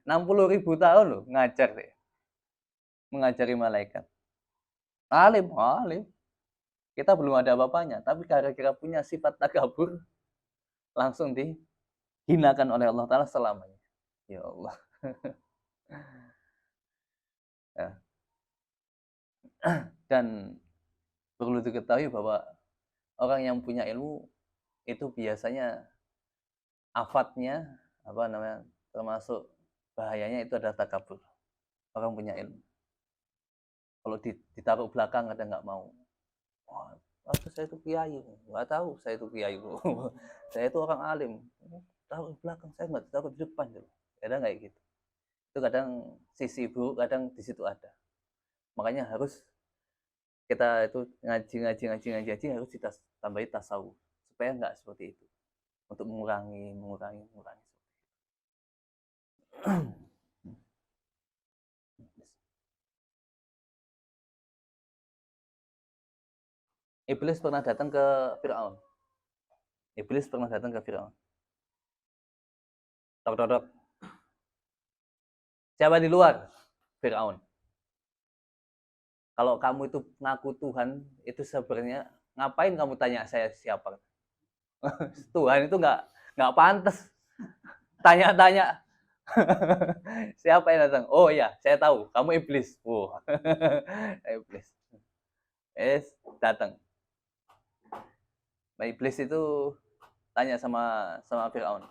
60.000 tahun loh ngajar deh. Mengajari malaikat. Alim. Kita belum ada apa-apanya, tapi gara-gara punya sifat takabur, langsung dihinakan oleh Allah Ta'ala selamanya. Ya Allah. Ya. Dan perlu diketahui bahwa orang yang punya ilmu itu biasanya afatnya, termasuk bahayanya itu adalah takabur. Orang punya ilmu. Kalau ditaruh belakang ada nggak mau. Wah, saya itu kiai, nggak tahu saya itu kiai. Saya itu orang alim. Taruh di belakang, saya nggak taruh di depan. Kadang kayak gitu. Itu kadang sisi buruk, kadang di situ ada. Makanya harus kita itu ngaji harus kita tambahi tasawuf supaya nggak seperti itu, untuk mengurangi. Iblis pernah datang ke Fir'aun. Tok. Siapa di luar? Fir'aun. Kalau kamu itu ngaku Tuhan, itu sebenarnya ngapain kamu tanya saya siapa? Tuhan itu nggak pantas tanya-tanya. Siapa yang datang? Oh iya, saya tahu, kamu iblis. Wow. Iblis. Datang. Nah, iblis itu tanya sama Fir'aun.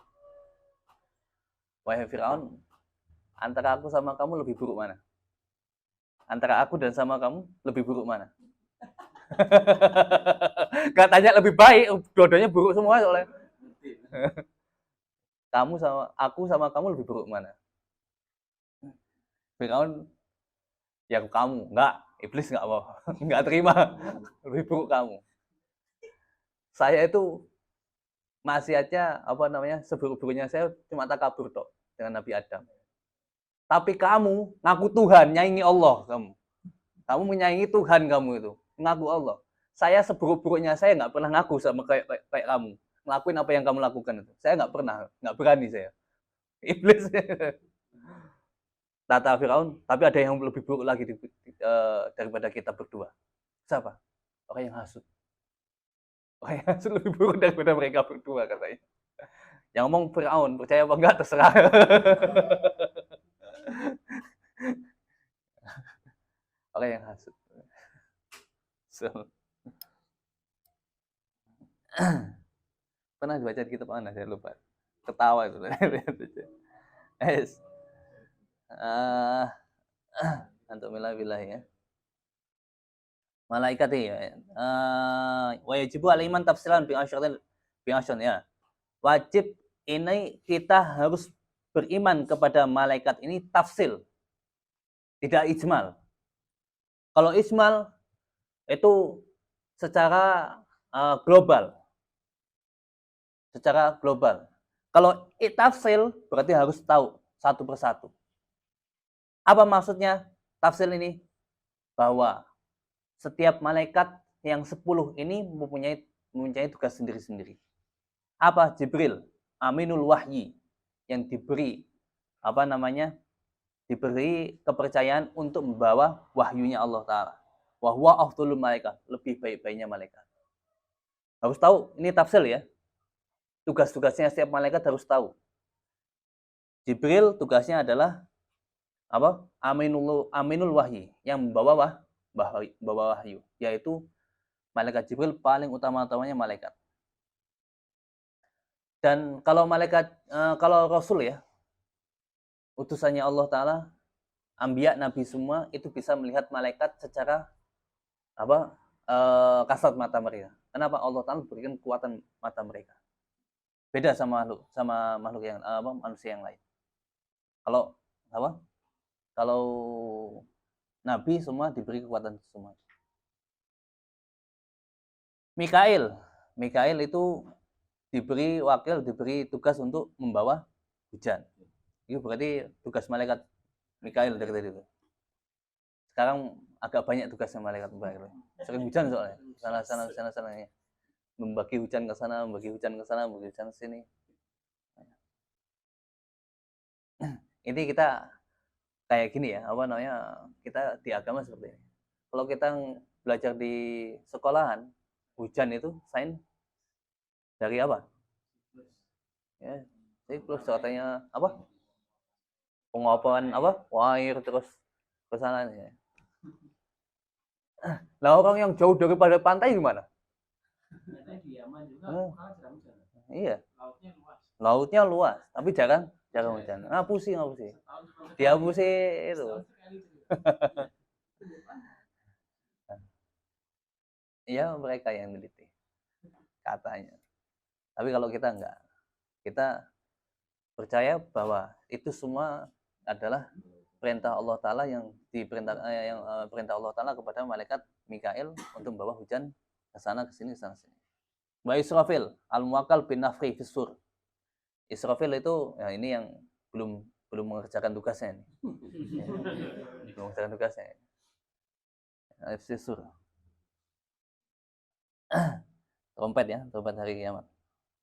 Wahai Fir'aun, antara aku sama kamu lebih buruk mana? Antara aku dan sama kamu lebih buruk mana? Gak tanya lebih baik, dua-duanya buruk semua soalnya. Aku sama kamu lebih buruk mana? Fir'aun, ya kamu. Enggak, iblis enggak mau. Enggak terima. Lebih buruk kamu. Saya itu maksiatnya seburuk-buruknya saya cuma takabur tok dengan Nabi Adam. Tapi kamu ngaku Tuhan, nyaingi Allah kamu. Kamu menyaingi Tuhan kamu itu, ngaku Allah. Saya seburuk-buruknya saya nggak pernah ngaku sama kayak kamu. Ngelakuin apa yang kamu lakukan itu. Saya nggak pernah, nggak berani saya. Iblis. Kata Firaun, tapi ada yang lebih buruk lagi daripada kita berdua. Siapa? Orang yang hasut. Orang yang hasut lebih buruk daripada mereka berdua katanya. Yang ngomong Firaun, percaya apa enggak terserah. Orang yang hasut. Pernah dibaca di kitab mana? Saya lupa. Ketawa itu. Antum bilah ya. Malaikat ya. Wa yajibu alaiman tafsilan bi bi'asyrin ya. Wajib ini kita harus beriman kepada malaikat ini tafsil, tidak ijmal. Kalau ijmal itu secara global. Secara global. Kalau tafsil berarti harus tahu satu persatu. Apa maksudnya tafsil ini? Bahwa setiap malaikat yang 10 ini mempunyai tugas sendiri-sendiri. Apa? Jibril, aminul wahyi, yang diberi diberi kepercayaan untuk membawa wahyunya Allah Ta'ala. Wa huwa afdhalul malaikat, lebih baik-baiknya malaikat. Harus tahu, ini tafsil ya. Tugas-tugasnya setiap malaikat harus tahu. Jibril tugasnya adalah apa? Aminul wahyi, yang membawa wahyu, yaitu malaikat Jibril paling utama-utamanya malaikat. Dan kalau kalau Rasul ya, utusannya Allah Ta'ala, anbiya, nabi semua itu bisa melihat malaikat secara kasat mata mereka. Kenapa? Allah Ta'ala berikan kekuatan mata mereka. Beda sama makhluk yang manusia yang lain. Kalau nabi semua diberi kekuatan semua. Mikail itu diberi tugas untuk membawa hujan. Itu berarti tugas malaikat Mikail dari tadi itu. Sekarang agak banyak tugasnya malaikat Mikail. Sering hujan soalnya. Sana ya. Membagi hujan ke sana, membagi hujan ke sini. Ini kita kayak gini ya, kita di agama seperti ini. Kalau kita belajar di sekolahan, hujan itu sains dari apa? Ya, siklus katanya apa? Penguapan air terus ke sana ya. Lah orang yang jauh daripada pantai gimana? Iya. Lautnya luas, tapi jarang hujan. Pusing. Dia pusing itu. Iya, mereka yang meneliti katanya. Tapi kalau kita enggak, kita percaya bahwa itu semua adalah perintah Allah Ta'ala perintah Allah Ta'ala kepada malaikat Mikail untuk membawa hujan ke sana ke sini. Wa Israfil al-muwakkal bin nafri fisur. Israfil itu ini yang belum mengerjakan tugasnya. Belum mengerjakan tugasnya. Fisur. Trompet hari kiamat.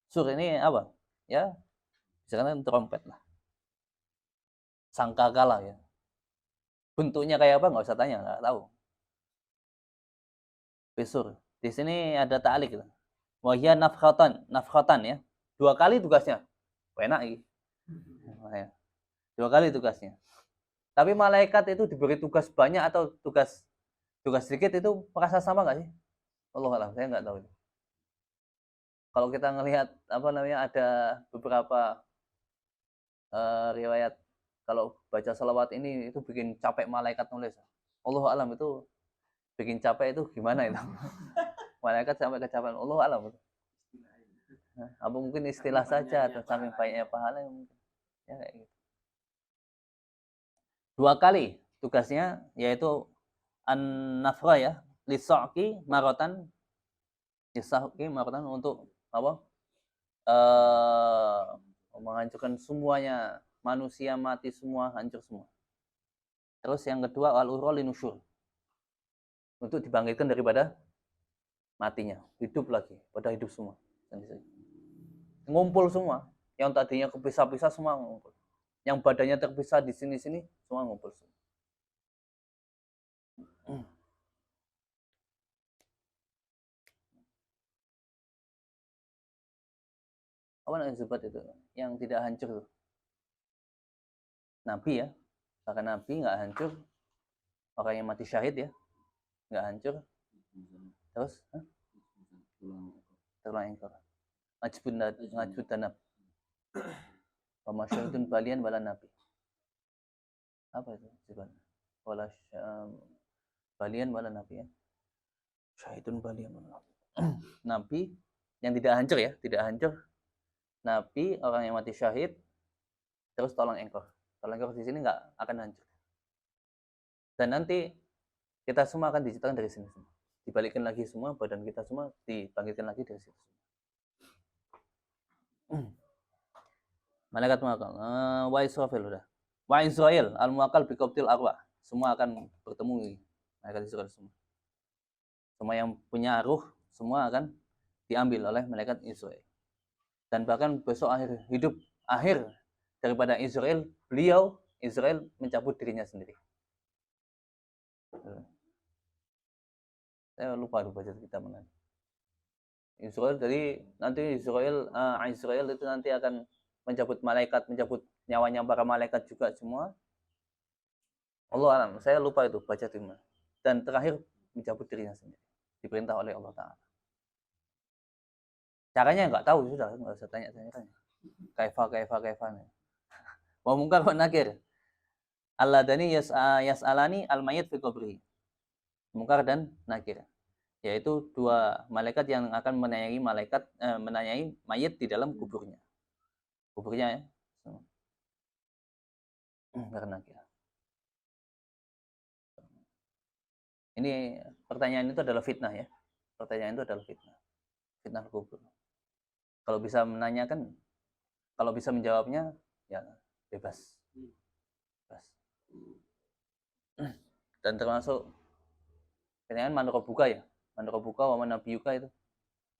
Sur ini apa? Ya, misalkan trompet lah. Sangkakala ya. Bentuknya kayak apa nggak usah tanya, nggak tahu. Fisur. Di sini ada ta'alik gitu. Wahya nafkhatan ya. 2 kali tugasnya. Enak ini. Dua kali tugasnya. Tapi malaikat itu diberi tugas banyak atau tugas sedikit itu merasa sama nggak sih? Allahualam, saya nggak tahu. Kalau kita ngelihat ada beberapa riwayat kalau baca salawat ini itu bikin capek malaikat nulis. Allahualam itu bikin capek itu gimana itu? Malaikat sampai kecapean. Allahualam. Apa mungkin istilah saja atau saking banyaknya pahala mungkin. Ya kayak gitu. 2 kali tugasnya yaitu an-nafra ya, lisaqi marotan untuk menghancurkan semuanya, manusia mati semua, hancur semua. Terus yang kedua al-urul linusyur, untuk dibangkitkan daripada matinya, hidup lagi, pada hidup semua. Ngumpul semua, yang tadinya kepisah-pisah semua ngumpul. Yang badannya terpisah di sini-sini semua ngumpul semua. Apa namanya disebut itu? Yang tidak hancur. Nabi ya. Bahkan Nabi nggak hancur. Orang yang mati syahid ya. Nggak hancur. Terus? Tulang ekor. Ngajbun danab. Pemasyahidun balian wala nabi. Apa itu? Wala balian wala nabi ya. Syahidun balian wala nabi. Nabi yang tidak hancur ya, tidak hancur. Nabi, orang yang mati syahid, terus tolong engkor. Tolong engkor di sini nggak akan hancur. Dan nanti kita semua akan diciptakan dari sini semua. Dibalikkan lagi semua, badan kita semua dibangkitkan lagi dari situ. Malaikat muakal. Wa Israfil udah. Wa Israel al-muakal biqabdil arwah. Semua akan bertemu malaikat Israel semua. Semua yang punya ruh semua akan diambil oleh malaikat Israel. Dan bahkan besok akhir daripada Israel, beliau Israel mencabut dirinya sendiri. Saya lupa baca kita mana. Israel, jadi nanti Israel itu nanti akan mencabut malaikat, mencabut nyawanya para malaikat juga semua. Allah alam, saya lupa itu baca di mana. Dan terakhir mencabut dirinya sendiri, diperintah oleh Allah Ta'ala. Caranya nggak tahu, sudah nggak usah tanya-tanya. Kaifa. Wa mungkar wa nakir. Alladani yas'alani al-mayyit fi qabri. Mungkar dan nakir. Yaitu dua malaikat yang akan menanyai menanyai mayit di dalam kuburnya. Kuburnya ya. Karena nakir. Ini pertanyaan itu adalah fitnah ya. Pertanyaan itu adalah fitnah. Fitnah kubur. Kalau bisa menanyakan, kalau bisa menjawabnya, ya bebas. Dan termasuk pertanyaan man rabbuka ya. Man rabbuka wa man nabiyuka itu.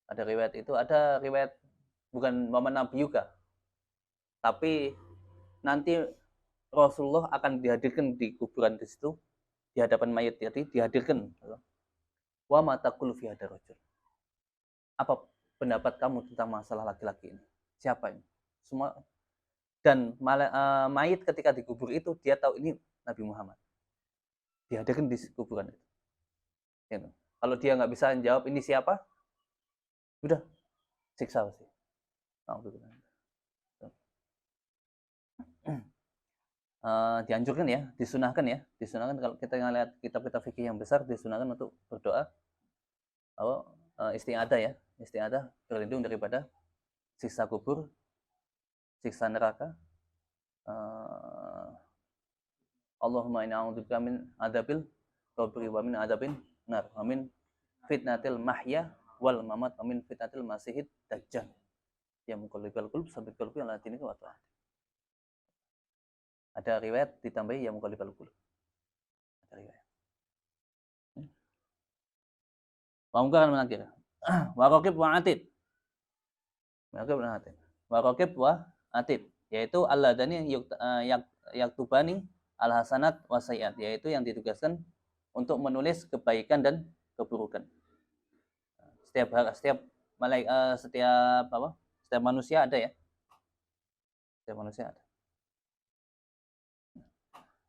Ada riwayat bukan wa man nabiyuka. Tapi nanti Rasulullah akan dihadirkan di kuburan di situ, di hadapan mayat tadi dihadirkan. Wa mataqul fi hadar rajul. Apa pendapat kamu tentang masalah laki-laki ini? Siapa ini? Semua. Dan mayit ketika dikubur itu dia tahu ini Nabi Muhammad. Dihadirkan di kuburan itu. Gitu. Kalau dia nggak bisa menjawab ini siapa, udah siksa pasti. Dianjurkan ya, disunahkan kalau kita ngelihat kitab-kitab fikih yang besar, disunahkan untuk berdoa isti'adah berlindung daripada siksa kubur, siksa neraka. Allahumma inna a'udzubika min adzabil qabri wa min adzabin nar wa min fitnatil mahya wal mamat wa min fitnatil masihid dajjal. Ya muqallibal qulub sabit qalbi ala dinika wa ta'ala. Ada riwayat ditambahi ya muqallibal qulub. Ada riwayat. Wa mungkar menakir. Wa raqib wa atid. Wa raqib wa atid, yaitu alladani yaktubani al-hasanat wa sayyi'at, yaitu yang ditugaskan untuk menulis kebaikan dan keburukan. Setiap manusia ada ya. Setiap manusia ada.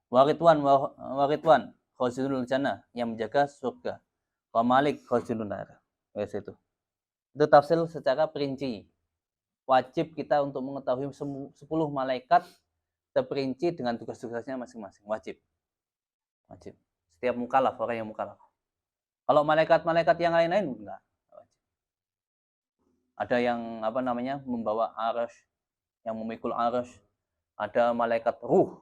Waritwan khazinul jannah, yang menjaga surga. Wa malik khazinun nar. Itu tafsir secara perinci. Wajib kita untuk mengetahui 10 malaikat terperinci dengan tugas-tugasnya masing-masing. Wajib. Setiap mukallaf, orang yang mukallaf. Kalau malaikat-malaikat yang lain-lain enggak. Ada yang membawa arasy, yang memikul arasy. Ada malaikat ruh